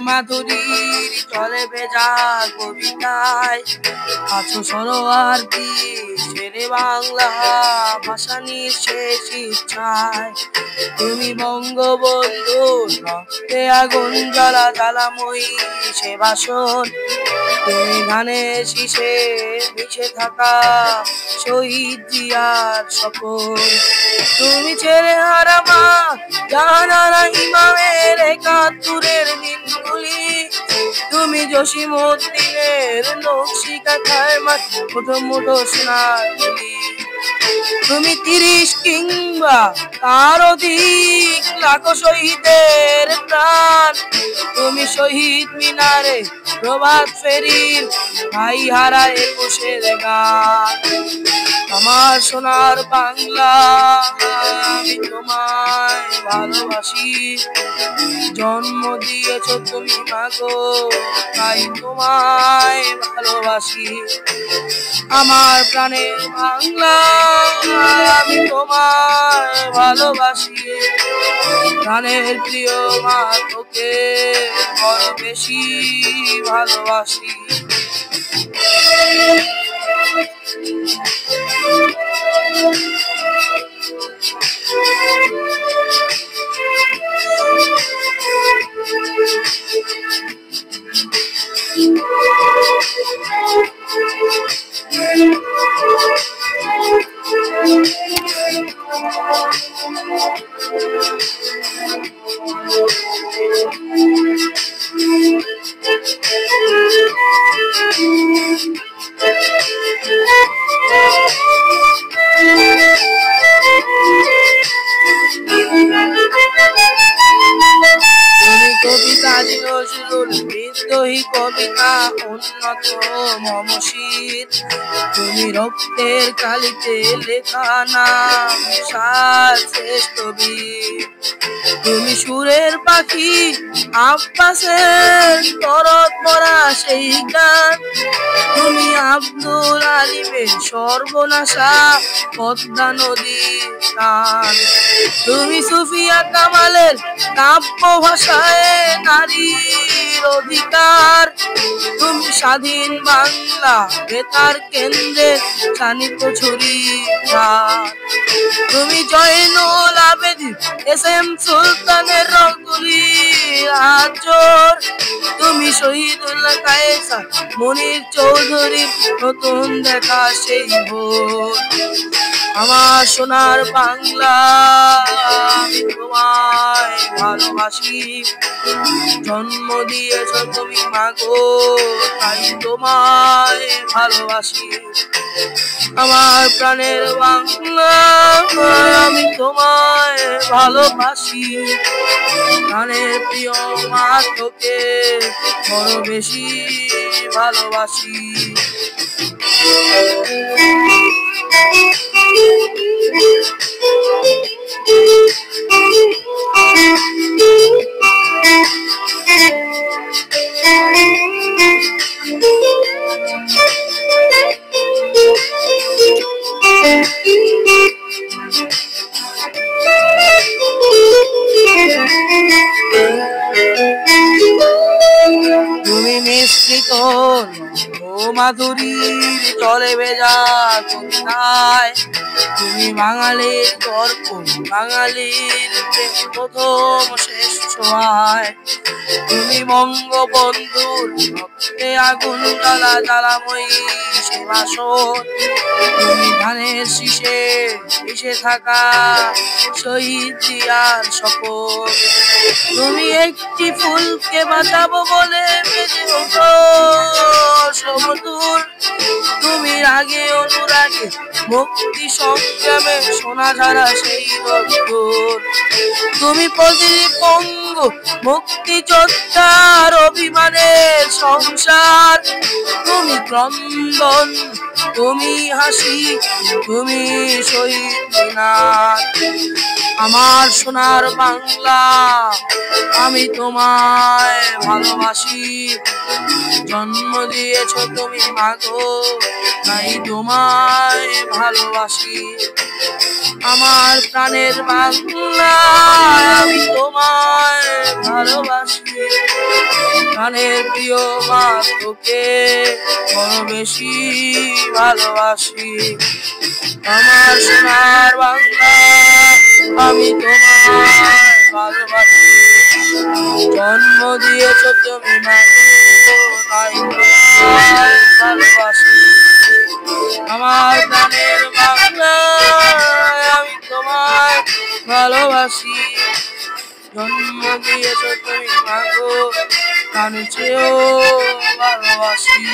মাধুরীর চলে ভেজা কবিতায় আছো সরোয়ার শেরে বাংলা ভাষা নিঃশেষ ইচ্ছায়। তুমি বঙ্গবন্ধুর রক্তে আগুন জ্বালা জ্বালাময়ী সে ভাষণ। তুমি ধানের শীষে মিশে থাকা শহীদ জিয়ার স্বপন। তুমি ছেড়ে হারামা জাহানারা ইমামের একাত্তরের দিনগুলি। তুমি জসিমউদ্দিনের নকশি কাঁথায় মুঠো মুঠো সোনার তুলি। তুমি ৩০ কিংবা তার অধিক লাখো শহীদের প্রাণ। তুমি শহীদ মিনারে প্রভাত ফেরির ভাই হারা ২১-এর গান। আমার সোনার বাংলা আমি তোমায় ভালোবাসি। জন্ম দিয়েছ তুমি মাগো তাই তোমায় ভালোবাসি। আমার প্রাণের বাংলা আমি তোমায় ভালোবাসি। প্রাণের প্রিয় মা তোকে বড় বেশি ভালোবাসি। কাজী নজরুল বিদ্রোহী কবিতা উন্নত মমশির। তুমি রক্তের কালিতে লেখা নাম শ্রেষ্ঠ বীর। তুমি সুরের পাখি আব্বাসের তরত পরা সেই গান। তুমি আব্দুল আলিমের সর্বনাশা পদ্মা নদীর টান। তুমি সুফিয়া কামালের কাব্য ভাষায় নারীর অধিকার। তুমি স্বাধীন বাংলা বেতার কেন্দ্রে চানিত ছুরি। তুমি জয়নুল আবেদিন এস.এম. সুলতানের রংতুলির আঁচড়। তুমি শহীদুল্লাহ কায়েসার মনির চৌধুরীর নতুন দেখা সেই ভোর। আমার সোনার বাংলা আমি তোমায় ভালোবাসি। জন্ম দিয়েছ তুমি মাগো তাই তোমায় ভালোবাসি। আমার প্রাণের বাংলা আমি তোমায় ভালোবাসি। প্রাণের প্রিয় মা তোকে বড় বেশি ভালোবাসি। তুমি মিশ্রিত মাধুরীর চলে ভেজা কবিতায়। তুমি বাঙালির গর্ব বাঙালির প্রথম শেষ ছোঁয়ায়। তুমি বঙ্গবন্ধুর রক্তে আগুন জ্বালা জ্বালাময়ী সে ভাষণ। তুমি ধানের শীষে মিশে থাকা শহীদ জিয়ার শপথ। তুমি একটি ফুলকে বাঁচাবো বলে বেঁচে ওঠো সমুদূর। তুমি রাগে অনুরাগে মুক্তি সংগ্রামে সোনা ঝাড়া সেই রক্তর। তুমি প্রতিটি পঙ্গ মুক্তিযোদ্ধার অভিমানের সংসার। তুমি ক্রন্দন তুমি হাসি তুমি শহীদ মিনার। আমার সোনার বাংলা, আমি তোমায় ভালোবাসি। জন্ম দিয়েছ তুমি মাগো, তাই তোমায় ভালোবাসি। আমার প্রাণের বাংলা, আমি তোমায় ভালোবাসি। প্রাণের প্রিয় মা, তোকে বড় বেশি ভালোবাসি। আমার সোনার বাংলা, আমি তোমায় ভালোবাসি। জন্ম দিয়েছ তুমি মাগো, তাই তোমায় ভালোবাসি। আমার প্রাণের বাংলা, আমি তোমায় ভালোবাসি। জন্ম দিয়েছ তুমি মাগো, প্রাণের চেয়েও ভালোবাসি।